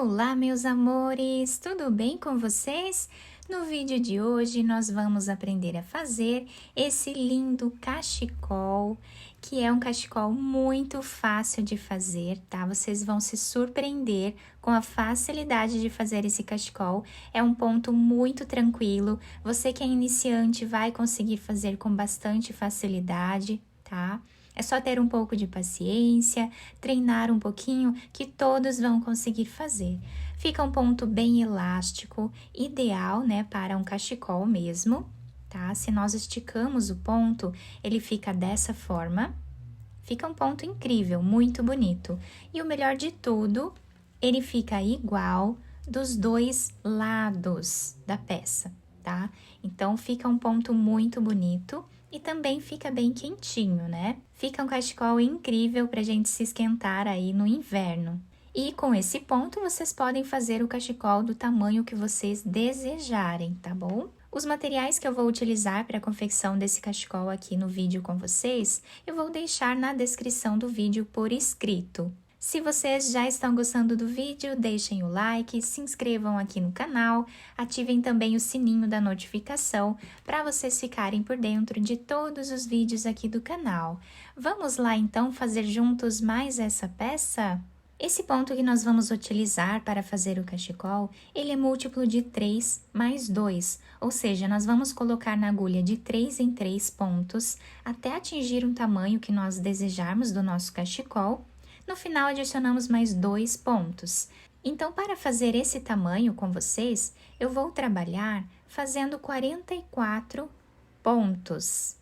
Olá, meus amores! Tudo bem com vocês? No vídeo de hoje, nós vamos aprender a fazer esse lindo cachecol, que é um cachecol muito fácil de fazer, tá? Vocês vão se surpreender com a facilidade de fazer esse cachecol. É um ponto muito tranquilo. Você que é iniciante vai conseguir fazer com bastante facilidade, tá? É só ter um pouco de paciência, treinar um pouquinho, que todos vão conseguir fazer. Fica um ponto bem elástico, ideal, né, para um cachecol mesmo, tá? Se nós esticamos o ponto, ele fica dessa forma. Fica um ponto incrível, muito bonito. E o melhor de tudo, ele fica igual dos dois lados da peça, tá? Então, fica um ponto muito bonito. E também fica bem quentinho, né? Fica um cachecol incrível pra gente se esquentar aí no inverno. E com esse ponto, vocês podem fazer o cachecol do tamanho que vocês desejarem, tá bom? Os materiais que eu vou utilizar para a confecção desse cachecol aqui no vídeo com vocês, eu vou deixar na descrição do vídeo por escrito. Se vocês já estão gostando do vídeo, deixem o like, se inscrevam aqui no canal, ativem também o sininho da notificação para vocês ficarem por dentro de todos os vídeos aqui do canal. Vamos lá então fazer juntos mais essa peça? Esse ponto que nós vamos utilizar para fazer o cachecol, ele é múltiplo de 3 mais 2, ou seja, nós vamos colocar na agulha de 3 em 3 pontos até atingir um tamanho que nós desejarmos do nosso cachecol. No final, adicionamos mais 2 pontos. Então, para fazer esse tamanho com vocês, eu vou trabalhar fazendo 44 pontos.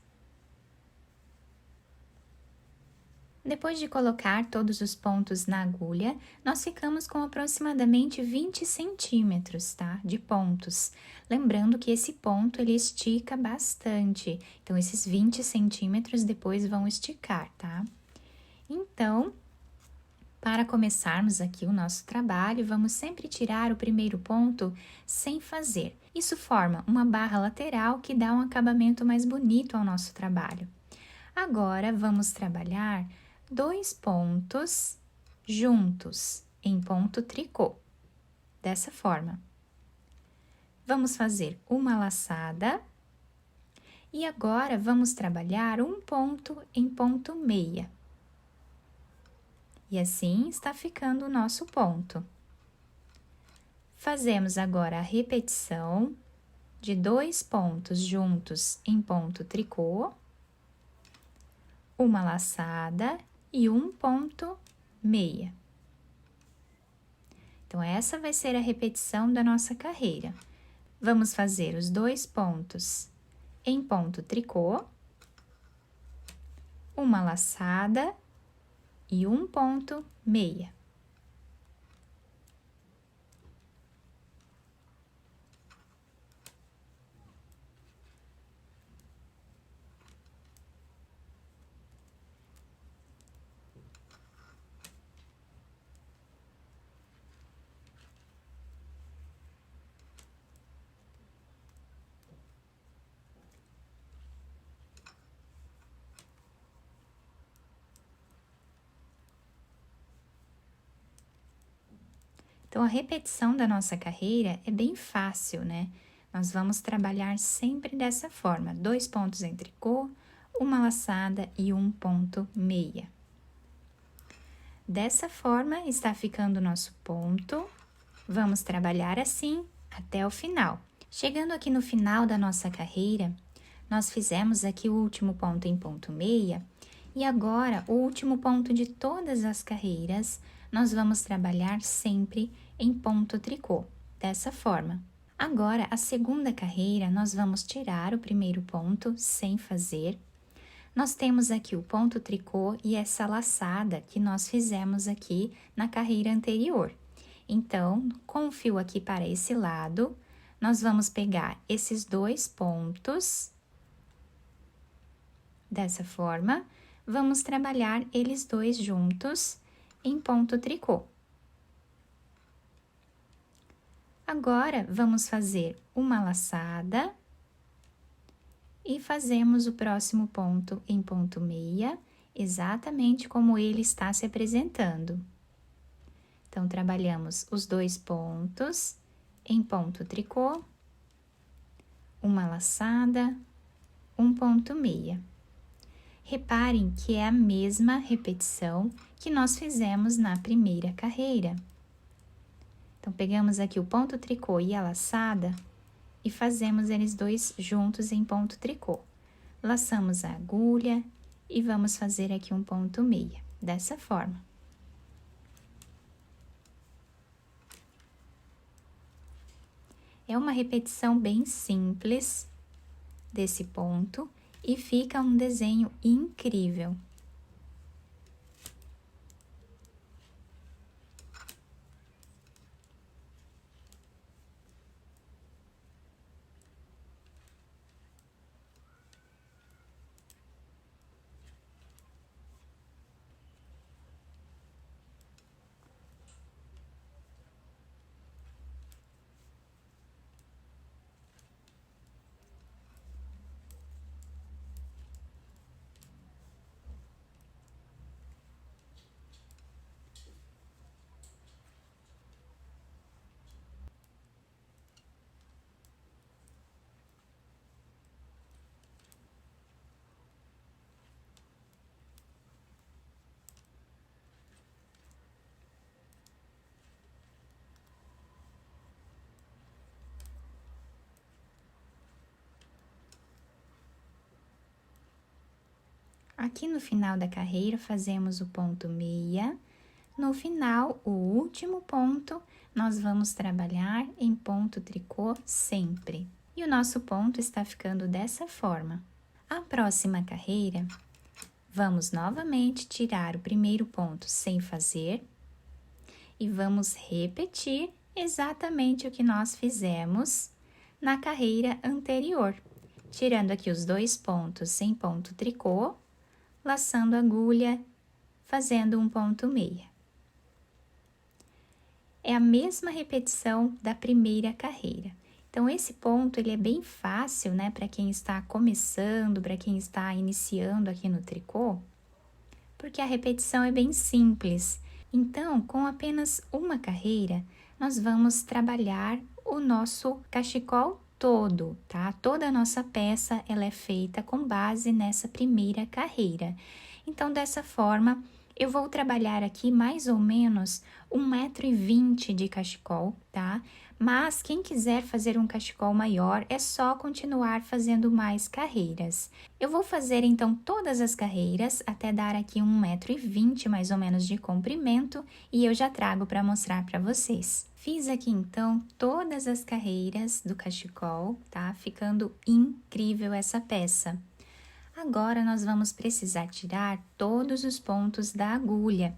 Depois de colocar todos os pontos na agulha, nós ficamos com aproximadamente 20 centímetros, tá? De pontos. Lembrando que esse ponto, ele estica bastante. Então, esses 20 centímetros depois vão esticar, tá? Então, para começarmos aqui o nosso trabalho, vamos sempre tirar o primeiro ponto sem fazer. Isso forma uma barra lateral que dá um acabamento mais bonito ao nosso trabalho. Agora, vamos trabalhar 2 pontos juntos em ponto tricô, dessa forma. Vamos fazer uma laçada e agora vamos trabalhar um ponto em ponto meia. E assim está ficando o nosso ponto. Fazemos agora a repetição de 2 pontos juntos em ponto tricô, uma laçada e um ponto meia. Então, essa vai ser a repetição da nossa carreira. Vamos fazer os 2 pontos em ponto tricô, uma laçada e um ponto meia. Então, a repetição da nossa carreira é bem fácil, né? Nós vamos trabalhar sempre dessa forma: 2 pontos em tricô, uma laçada e um ponto meia. Dessa forma, está ficando o nosso ponto. Vamos trabalhar assim até o final. Chegando aqui no final da nossa carreira, nós fizemos aqui o último ponto em ponto meia, e agora, o último ponto de todas as carreiras, nós vamos trabalhar sempre em ponto tricô, dessa forma. Agora, a segunda carreira, nós vamos tirar o primeiro ponto sem fazer. Nós temos aqui o ponto tricô e essa laçada que nós fizemos aqui na carreira anterior. Então, com o fio aqui para esse lado, nós vamos pegar esses 2 pontos, dessa forma, vamos trabalhar eles dois juntos em ponto tricô. Agora, vamos fazer uma laçada e fazemos o próximo ponto em ponto meia, exatamente como ele está se apresentando. Então, trabalhamos os 2 pontos em ponto tricô, uma laçada, um ponto meia. Reparem que é a mesma repetição que nós fizemos na primeira carreira. Então, pegamos aqui o ponto tricô e a laçada e fazemos eles dois juntos em ponto tricô. Laçamos a agulha e vamos fazer aqui um ponto meia, dessa forma. É uma repetição bem simples desse ponto e fica um desenho incrível. Aqui no final da carreira, fazemos o ponto meia. No final, o último ponto, nós vamos trabalhar em ponto tricô sempre. E o nosso ponto está ficando dessa forma. A próxima carreira, vamos novamente tirar o primeiro ponto sem fazer e vamos repetir exatamente o que nós fizemos na carreira anterior. Tirando aqui os 2 pontos sem ponto tricô, laçando a agulha, fazendo um ponto meia. É a mesma repetição da primeira carreira. Então, esse ponto, ele é bem fácil, né, para quem está começando, para quem está iniciando aqui no tricô, porque a repetição é bem simples. Então, com apenas uma carreira, nós vamos trabalhar o nosso cachecol todo, tá? Toda a nossa peça, ela é feita com base nessa primeira carreira. Então, dessa forma, eu vou trabalhar aqui mais ou menos 1,20 m de cachecol, tá? Mas quem quiser fazer um cachecol maior, é só continuar fazendo mais carreiras. Eu vou fazer, então, todas as carreiras até dar aqui 1,20 m mais ou menos de comprimento e eu já trago para mostrar para vocês. Fiz aqui, então, todas as carreiras do cachecol, tá? Ficando incrível essa peça. Agora, nós vamos precisar tirar todos os pontos da agulha.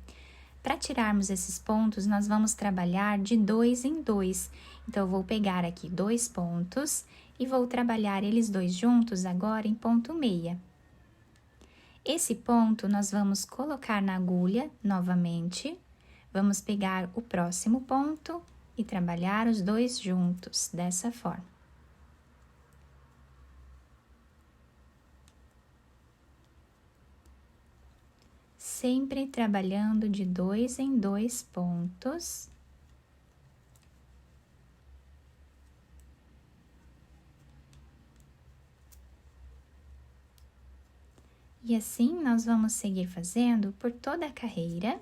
Para tirarmos esses pontos, nós vamos trabalhar de 2 em 2. Então, eu vou pegar aqui 2 pontos e vou trabalhar eles dois juntos agora em ponto meia. Esse ponto, nós vamos colocar na agulha novamente. Vamos pegar o próximo ponto e trabalhar os dois juntos, dessa forma. Sempre trabalhando de 2 em 2 pontos. E assim, nós vamos seguir fazendo por toda a carreira,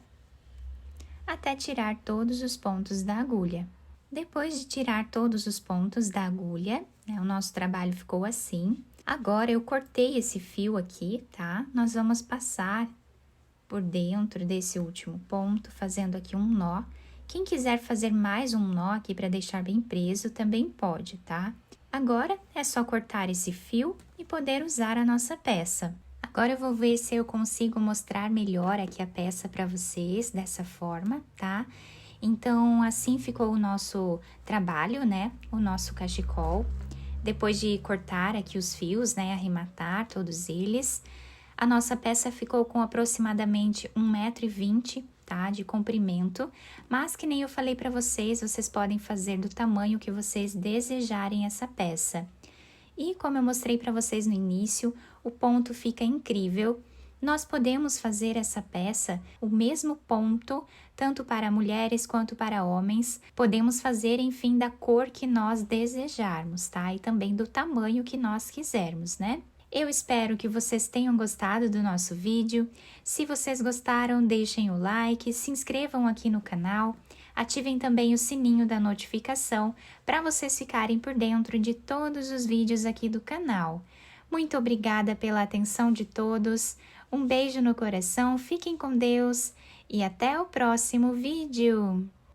até tirar todos os pontos da agulha. Depois de tirar todos os pontos da agulha, né, o nosso trabalho ficou assim. Agora, eu cortei esse fio aqui, tá? Nós vamos passar por dentro desse último ponto, fazendo aqui um nó. Quem quiser fazer mais um nó aqui para deixar bem preso, também pode, tá? Agora, é só cortar esse fio e poder usar a nossa peça. Agora, eu vou ver se eu consigo mostrar melhor aqui a peça para vocês, dessa forma, tá? Então, assim ficou o nosso trabalho, né? O nosso cachecol. Depois de cortar aqui os fios, né? Arrematar todos eles, a nossa peça ficou com aproximadamente 1,20 m, tá? De comprimento, mas que nem eu falei para vocês, vocês podem fazer do tamanho que vocês desejarem essa peça. E como eu mostrei para vocês no início, o ponto fica incrível, nós podemos fazer essa peça, o mesmo ponto, tanto para mulheres quanto para homens. Podemos fazer, enfim, da cor que nós desejarmos, tá? E também do tamanho que nós quisermos, né? Eu espero que vocês tenham gostado do nosso vídeo. Se vocês gostaram, deixem o like, se inscrevam aqui no canal, ativem também o sininho da notificação para vocês ficarem por dentro de todos os vídeos aqui do canal. Muito obrigada pela atenção de todos, um beijo no coração, fiquem com Deus e até o próximo vídeo!